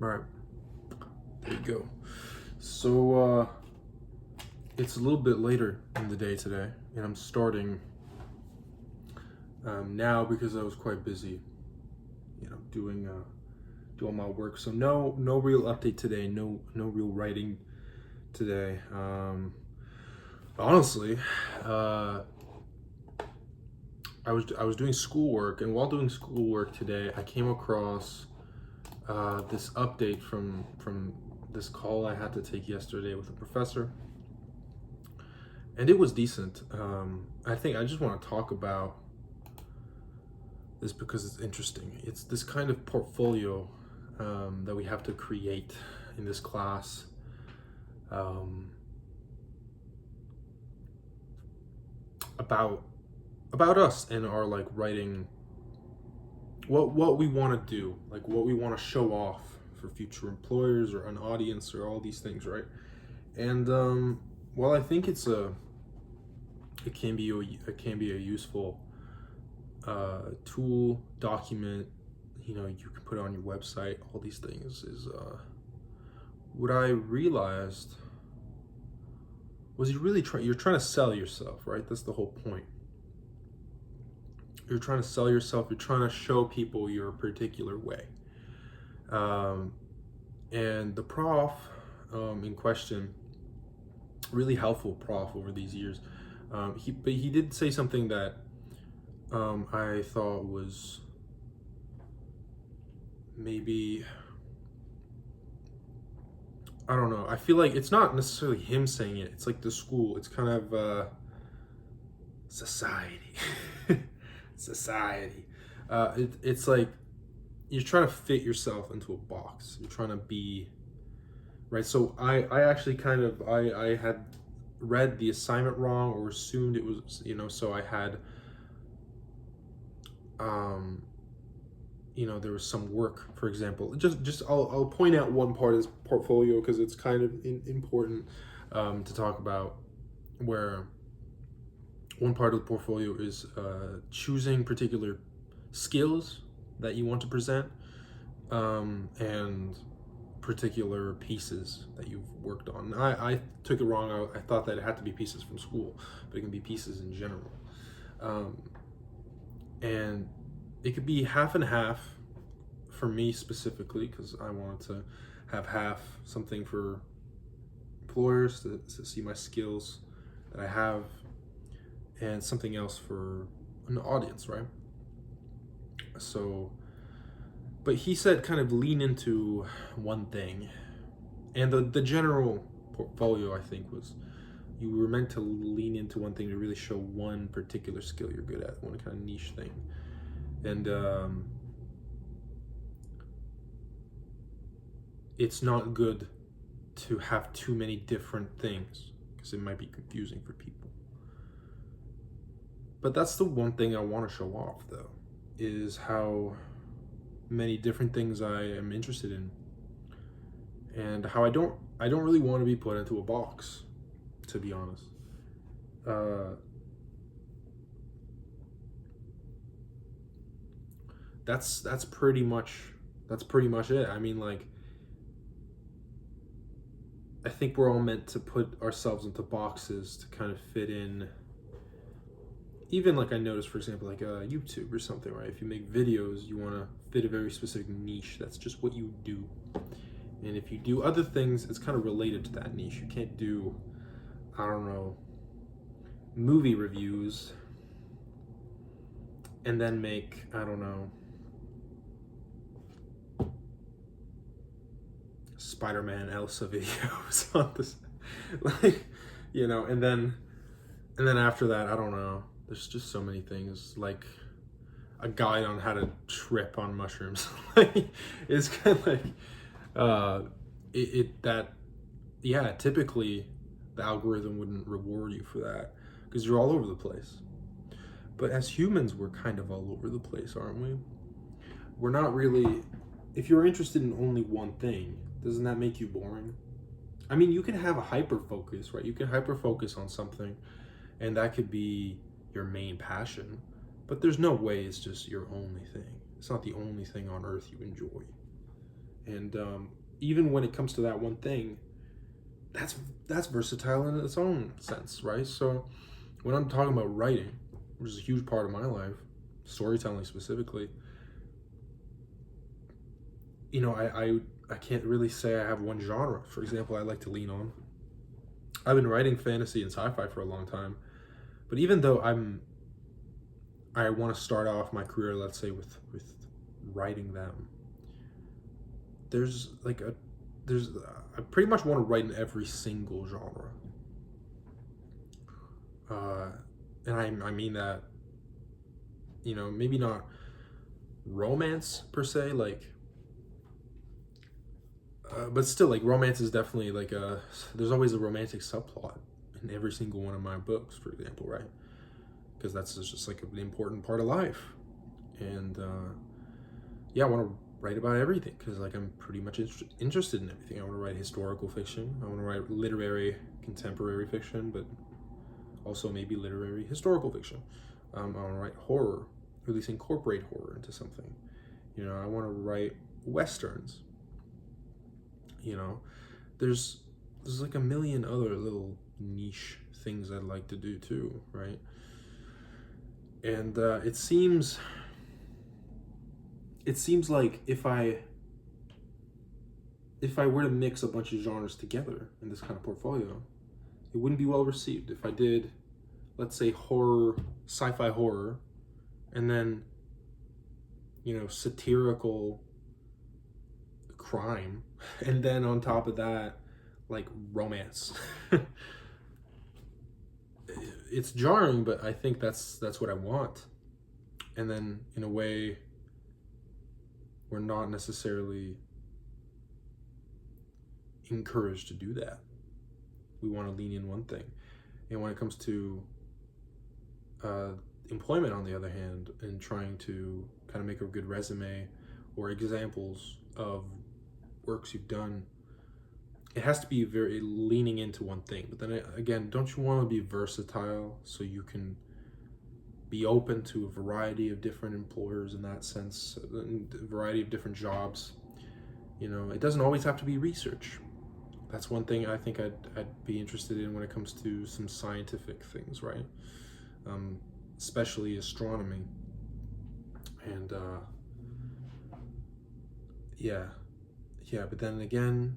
Right. There you go. So, it's a little bit later in the day today, and I'm starting now because I was quite busy, doing my work. So no real update today. No real writing today. Honestly, uh, I was doing schoolwork, and while doing schoolwork today, I came across this update from this call I had to take yesterday with a professor, and it was decent. I think I just want to talk about this because it's interesting. It's this kind of portfolio that we have to create in this class. Um, about us and our like writing, what we want to do, like what we want to show off for future employers or an audience or all these things, right? And well, I think it can be a useful tool, document, you can put on your website. All these things is what I realized was you're trying to sell yourself, right? That's the whole point. You're trying to sell yourself. You're trying to show people your particular way. And the prof in question, really helpful prof over these years, he did say something that I thought was maybe, I don't know. I feel like it's not necessarily him saying it. It's like the school. It's kind of society. Society. It's like you're trying to fit yourself into a box. You're trying to be right. So I actually I had read the assignment wrong or assumed it was, so I had there was some work, for example. I'll point out one part of this portfolio because it's kind of important to talk about, where one part of the portfolio is choosing particular skills that you want to present, and particular pieces that you've worked on. I took it wrong. I thought that it had to be pieces from school, but it can be pieces in general. And it could be half and half for me specifically, because I wanted to have half something for employers to see my skills that I have, and something else for an audience, right? So, but he said kind of lean into one thing. And the general portfolio, I think, was you were meant to lean into one thing to really show one particular skill you're good at, one kind of niche thing. And it's not good to have too many different things because it might be confusing for people. But that's the one thing I want to show off, though, is how many different things I am interested in, and how I don't really want to be put into a box, to be honest. That's pretty much it. I mean, like, I think we're all meant to put ourselves into boxes to kind of fit in. Even like I noticed, for example, like YouTube or something, right? If you make videos, you want to fit a very specific niche. That's just what you do. And if you do other things, it's kind of related to that niche. You can't do, I don't know, movie reviews and then make, I don't know, Spider-Man Elsa videos on this, like, and then after that, I don't know. There's just so many things, like a guide on how to trip on mushrooms. Like, it's kind of like typically the algorithm wouldn't reward you for that because you're all over the place. But as humans, we're kind of all over the place, aren't we? We're not really. If you're interested in only one thing, doesn't that make you boring? I mean, you can have a hyper focus, right? You can hyper focus on something, and that could be your main passion, but there's no way it's just your only thing. It's not the only thing on earth you enjoy. And even when it comes to that one thing, that's that's versatile in its own sense, right? So when I'm talking about writing, which is a huge part of my life, storytelling specifically, you know, I can't really say I have one genre. For example, I like to lean on. I've been writing fantasy and sci-fi for a long time, but even though I want to start off my career, let's say, with writing them, there's like a there's I pretty much want to write in every single genre, uh, and I mean that, you know, maybe not romance per se, like, but still, like, romance is definitely like a there's always a romantic subplot in every single one of my books, for example, right? Because that's just like an important part of life, and yeah, I want to write about everything because like I'm pretty much interested in everything. I want to write historical fiction. I want to write literary contemporary fiction, but also maybe literary historical fiction. I want to write horror, or at least incorporate horror into something. You know, I want to write westerns. You know, there's like a million other little niche things I'd like to do too, right? And it seems like if I were to mix a bunch of genres together in this kind of portfolio, it wouldn't be well received. If I did, let's say, horror, sci-fi horror, and then, you know, satirical crime, and then on top of that, like, romance. It's jarring, but I think that's what I want. And then in a way, we're not necessarily encouraged to do that. We want to lean in one thing. And when it comes to uh, employment, on the other hand, and trying to kind of make a good resume or examples of works you've done, it has to be very leaning into one thing. But then again, don't you want to be versatile so you can be open to a variety of different employers in that sense, a variety of different jobs? You know, it doesn't always have to be research. That's one thing I think I'd be interested in when it comes to some scientific things, right? Especially astronomy. And yeah, but then again,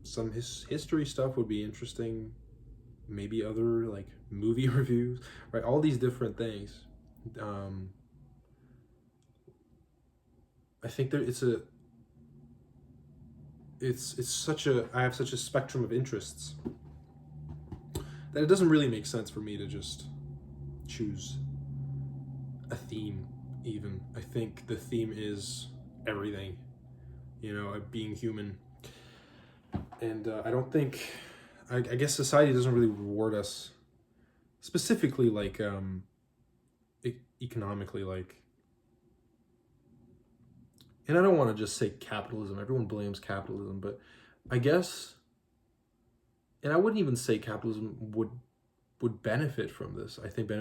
some history stuff would be interesting. Maybe other like movie reviews, right? All these different things. I think there it's such a I have such a spectrum of interests that it doesn't really make sense for me to just choose a theme. Even I think the theme is everything, you know, being human. And I don't think I guess society doesn't really reward us specifically, like, economically, like, and I don't want to just say capitalism. Everyone blames capitalism, but I guess, and I wouldn't even say capitalism would benefit from this. I think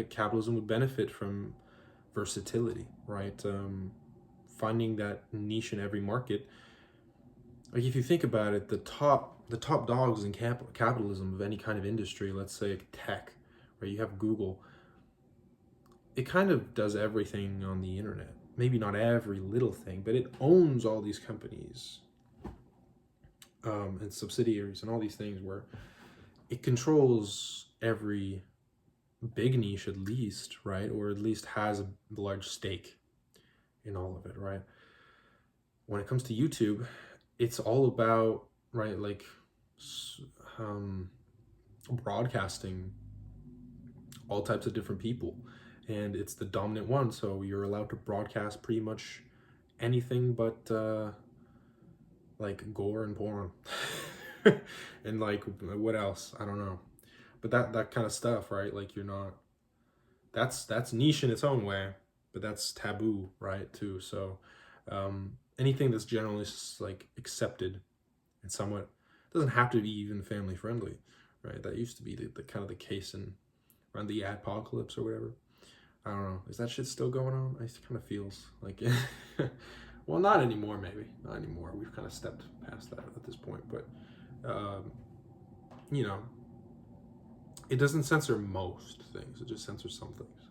capitalism would benefit from versatility, right? Finding that niche in every market. Like, if you think about it, the top dogs in capitalism of any kind of industry, let's say tech, right? You have Google. It kind of does everything on the internet. Maybe not every little thing, but it owns all these companies, and subsidiaries and all these things where it controls every big niche, at least, right? Or at least has a large stake in all of it, right? When it comes to YouTube, it's all about, right, like, um, broadcasting all types of different people, and it's the dominant one, so you're allowed to broadcast pretty much anything but like gore and porn. And like, what else, I don't know, but that kind of stuff, right? Like, you're not, that's niche in its own way, but that's taboo, right, too. So anything that's generally like accepted and somewhat doesn't have to be even family friendly, right? That used to be the kind of the case in around the apocalypse or whatever. I don't know. Is that shit still going on? It kind of feels like it. Well, not anymore, maybe. Not anymore. We've kind of stepped past that at this point. But, you know, it doesn't censor most things. It just censors some things.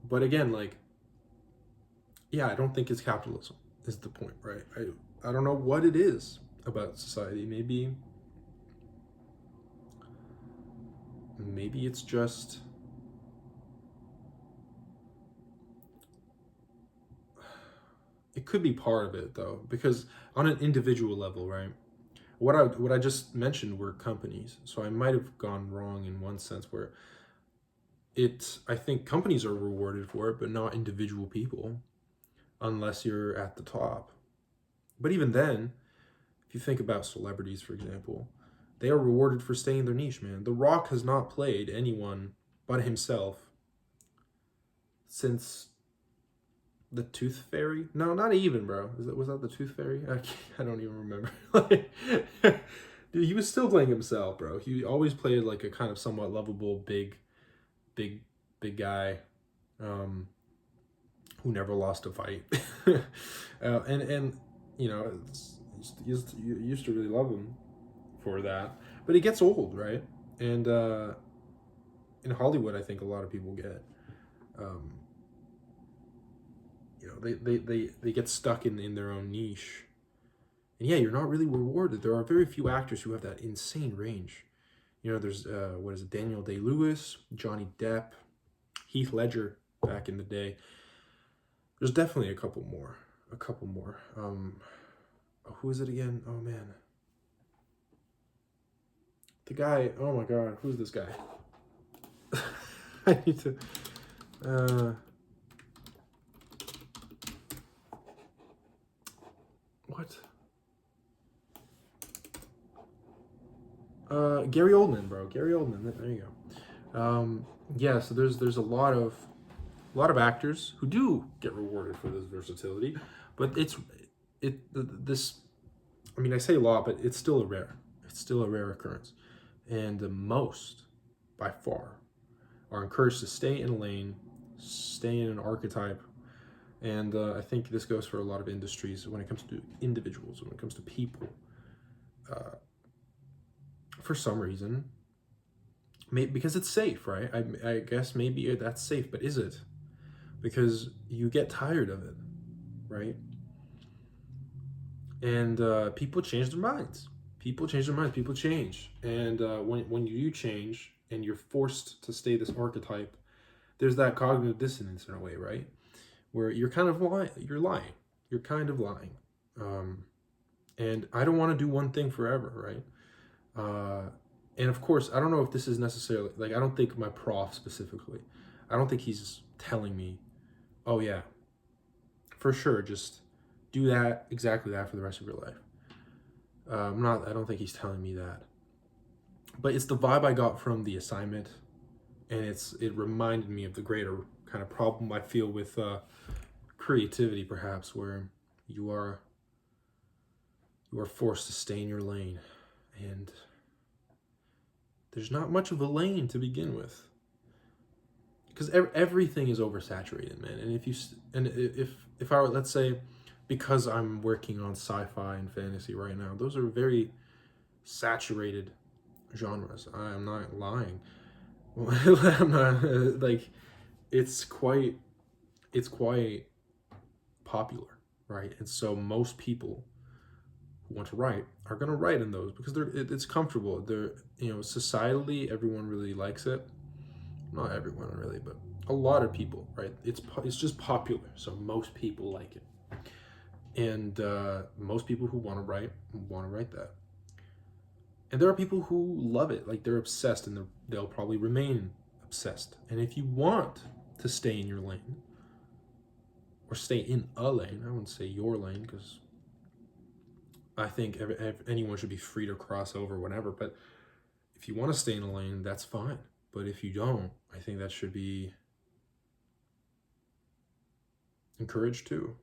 But again, like, yeah, I don't think it's capitalism is the point, right? I don't know what it is about society. Maybe it's just it could be part of it though, because on an individual level, right? What I just mentioned were companies, so I might have gone wrong in one sense where I think companies are rewarded for it, but not individual people, unless you're at the top. But even then, if you think about celebrities, for example, they are rewarded for staying in their niche, man. The Rock has not played anyone but himself since the Tooth Fairy. No, not even, bro. Was that the Tooth Fairy? I don't even remember. Like, dude, he was still playing himself, bro. He always played like a kind of somewhat lovable, big, big guy, who never lost a fight. And you know, you used to really love him for that, but it gets old, right? And in Hollywood, I think a lot of people get, you know, they get stuck in their own niche, and yeah, you're not really rewarded. There are very few actors who have that insane range. You know, there's what is it, Daniel Day-Lewis, Johnny Depp, Heath Ledger back in the day. There's definitely a couple more. Who is it again? Oh man, the guy. Oh my god, who's this guy? I need to. What? Gary Oldman, bro. Gary Oldman. There you go. Yeah. So there's a lot of actors who do get rewarded for this versatility, but this. I mean, I say a lot, but it's still a rare. It's still a rare occurrence, and the most, by far, are encouraged to stay in a lane, stay in an archetype. And I think this goes for a lot of industries when it comes to individuals, when it comes to people. For some reason, because it's safe, right? I guess maybe that's safe, but is it? Because you get tired of it, right? And people change their minds. People change their minds. People change. And when you change and you're forced to stay this archetype, there's that cognitive dissonance in a way, right? Where you're kind of lying. You're lying. You're kind of lying. And I don't want to do one thing forever, right? And of course, I don't know if this is necessarily, like, I don't think my prof specifically, I don't think he's telling me, oh yeah, for sure, just do that, exactly that for the rest of your life. I don't think he's telling me that. But it's the vibe I got from the assignment, and it reminded me of the greater kind of problem I feel with creativity, perhaps, where you are forced to stay in your lane, and there's not much of a lane to begin with, because everything is oversaturated, man. And if I were, let's say, because I'm working on sci-fi and fantasy right now, those are very saturated genres. I am not lying. I'm not, like, it's quite popular, right? And so most people who want to write are going to write in those because it's comfortable. They're, you know, societally everyone really likes it. Not everyone really, but a lot of people, right? It's just popular, so most people like it. And most people who want to write that. And there are people who love it, like they're obsessed, and they'll probably remain obsessed. And if you want to stay in your lane, or stay in a lane, I wouldn't say your lane, because I think anyone should be free to cross over whenever. But if you want to stay in a lane, that's fine. But if you don't, I think that should be encouraged too.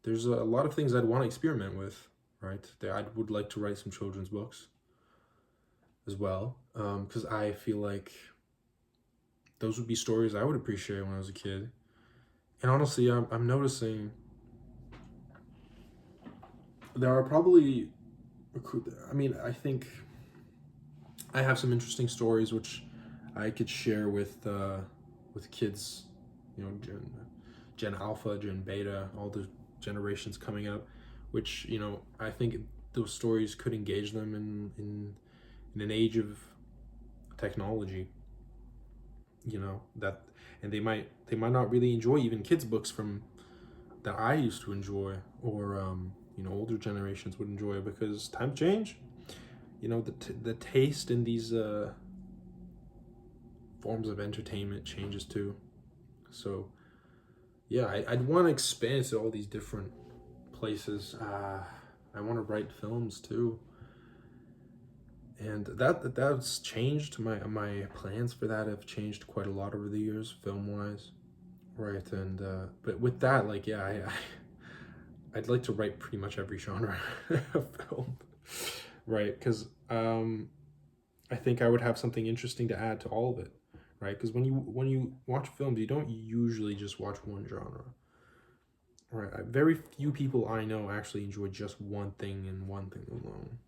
There's a lot of things I'd want to experiment with, right? I would like to write some children's books as well, because I feel like those would be stories I would appreciate when I was a kid. And honestly, I'm noticing there are probably, I mean, I think I have some interesting stories which I could share with kids, you know, Gen Alpha, Gen Beta, all the generations coming up, which, you know, I think those stories could engage them in an age of technology, you know, that, and they might not really enjoy even kids books from that I used to enjoy, or you know, older generations would enjoy, because time change, you know, the taste in these forms of entertainment changes too. So yeah, I'd want to expand to all these different places. I want to write films too, and that's changed. My plans for that have changed quite a lot over the years, film wise, right? And but with that, like, yeah, I'd like to write pretty much every genre of film, right? Because I think I would have something interesting to add to all of it, right? Because when you watch films, you don't usually just watch one genre, right? Very few people I know actually enjoy just one thing and one thing alone.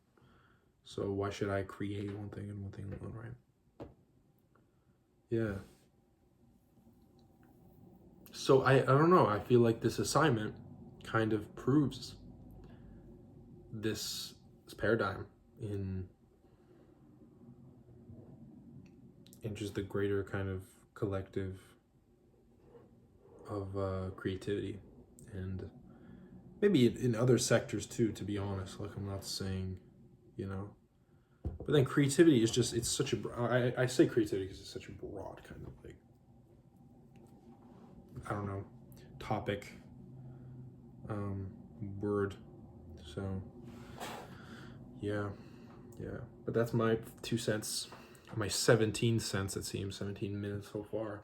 So why should I create one thing and one thing alone, right? Yeah. So I don't know. I feel like this assignment kind of proves this paradigm in just the greater kind of collective of creativity, and maybe in other sectors too, to be honest. Like, I'm not saying, you know, but then creativity is just, it's such a, I say creativity because it's such a broad kind of, like, I don't know, topic, word. So yeah, but that's my 2 cents, my 17 cents, it seems, 17 minutes so far.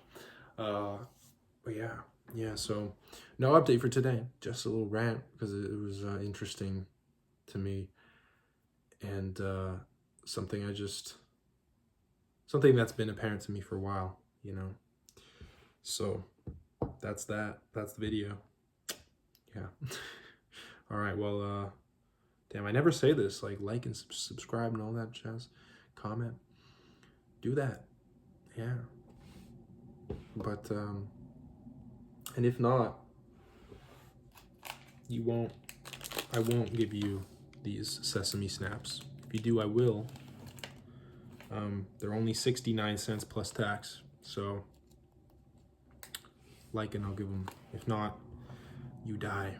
But yeah, so no update for today, just a little rant, because it was interesting to me, and something something that's been apparent to me for a while, you know. So that's the video. Yeah. All right, well, damn, I never say this, like and subscribe and all that jazz, comment, do that. Yeah. But and if not, I won't give you these sesame snaps. If you do, I will. They're only 69 cents plus tax, so like, and I'll give them. If not, you die.